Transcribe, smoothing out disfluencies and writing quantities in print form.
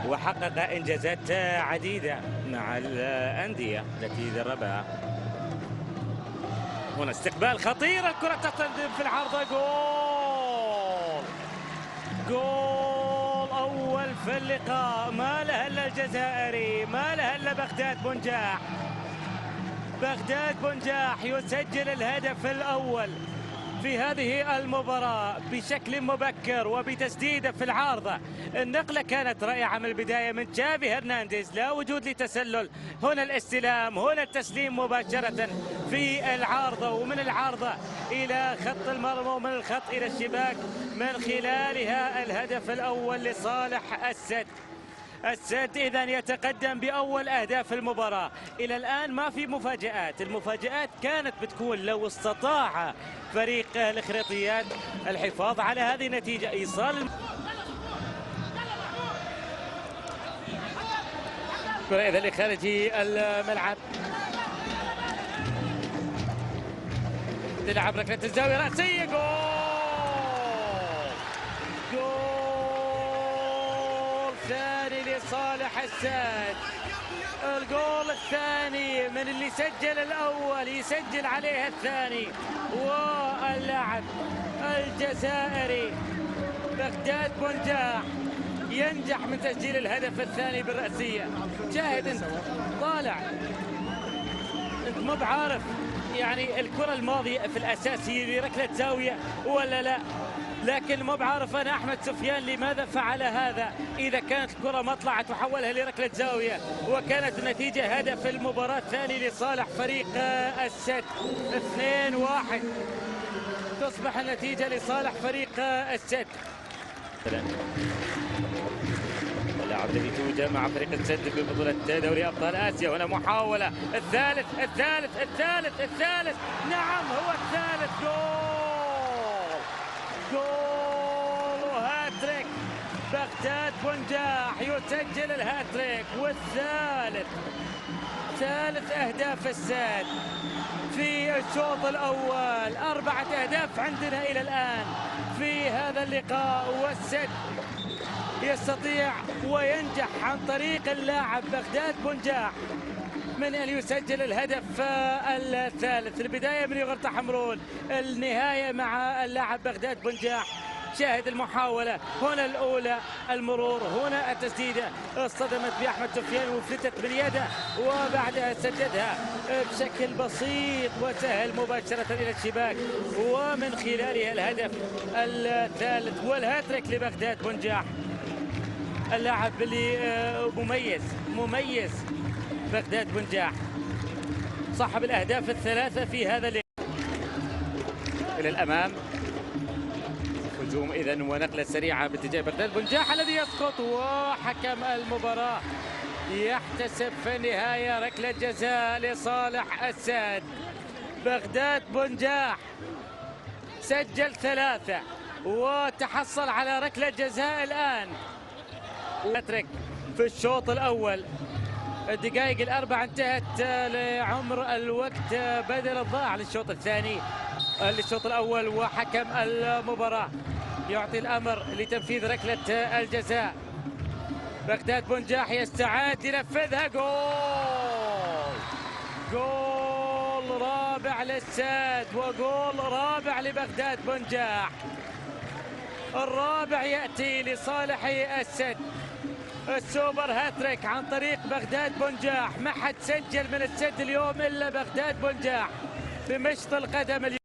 وحقق إنجازات عديدة مع الأندية التي دربها. هنا استقبال خطير، الكرة تقدم في العارضة، جول جول أول في اللقاء. ما له إلا الجزائري، ما له إلا بغداد بنجاح. بغداد بنجاح يسجل الهدف الأول في هذه المباراة بشكل مبكر وبتسديدة في العارضة. النقلة كانت رائعة من البداية من تشافي هرنانديز، لا وجود لتسلل. هنا الاستلام، هنا التسليم مباشرة في العارضة، ومن العارضة إلى خط المرمى، ومن الخط إلى الشباك، من خلالها الهدف الأول لصالح السد. السد إذا يتقدم بأول أهداف المباراة. إلى الآن ما في مفاجآت، المفاجآت كانت بتكون لو استطاع فريق الإخريطيات الحفاظ على هذه النتيجة. إيصال الكرة إذا لخارج الملعب، تلعب ركلة الزاوية رأسية، جول ثاني لصالح السد. الجول الثاني من اللي سجل الأول، يسجل عليه الثاني، واللاعب الجزائري بغداد بنجاح ينجح من تسجيل الهدف الثاني بالرأسية. شاهد انت طالع، انت مو بعارف يعني الكرة الماضية في الأساس هي ركلة زاوية ولا لا، لكن مو بعارف أنا أحمد سفيان لماذا فعل هذا. إذا كانت الكرة ما طلعت وحولها لركلة زاوية، وكانت النتيجة هدف المباراة الثاني لصالح فريق السد. 2-1 تصبح النتيجة لصالح فريق السد. اللاعب الذي توج مع فريق السد في بطولة دوري أبطال آسيا. هنا محاولة، الثالث الثالث الثالث الثالث، نعم هو الثالث، جول وهاتريك. بغداد بنجاح يسجل الهاتريك والثالث، ثالث أهداف السد في الشوط الأول. 4 أهداف عندنا إلى الآن في هذا اللقاء، والسد يستطيع وينجح عن طريق اللاعب بغداد بنجاح من أن يسجل الهدف الثالث. البداية من يغرط حمرون، النهاية مع اللاعب بغداد بنجاح. شاهد المحاولة هنا الأولى، المرور، هنا التسديدة اصطدمت بأحمد سفيان وفلتت من يده، وبعدها سددها بشكل بسيط وسهل مباشرة إلى الشباك، ومن خلالها الهدف الثالث والهاتريك لبغداد بنجاح. اللاعب اللي مميز بغداد بنجاح، صاحب الأهداف الثلاثة في هذا اللقاء. إلى الأمام هجوم إذن ونقلة سريعة باتجاه بغداد بنجاح الذي يسقط، وحكم المباراة يحتسب في النهاية ركلة جزاء لصالح السد. بغداد بنجاح سجل 3 وتحصل على ركلة جزاء الآن. هاتريك في الشوط الأول. الدقائق الأربع انتهت لعمر الوقت بدل الضائع للشوط الثاني للشوط الأول، وحكم المباراة يعطي الأمر لتنفيذ ركلة الجزاء. بغداد بنجاح يستعد ينفذها، جول رابع للسد وجول رابع لبغداد بنجاح. الرابع يأتي لصالح السد، السوبر هاتريك عن طريق بغداد بنجاح. ما حد سجل من السد اليوم إلا بغداد بنجاح بمشط القدم اليوم.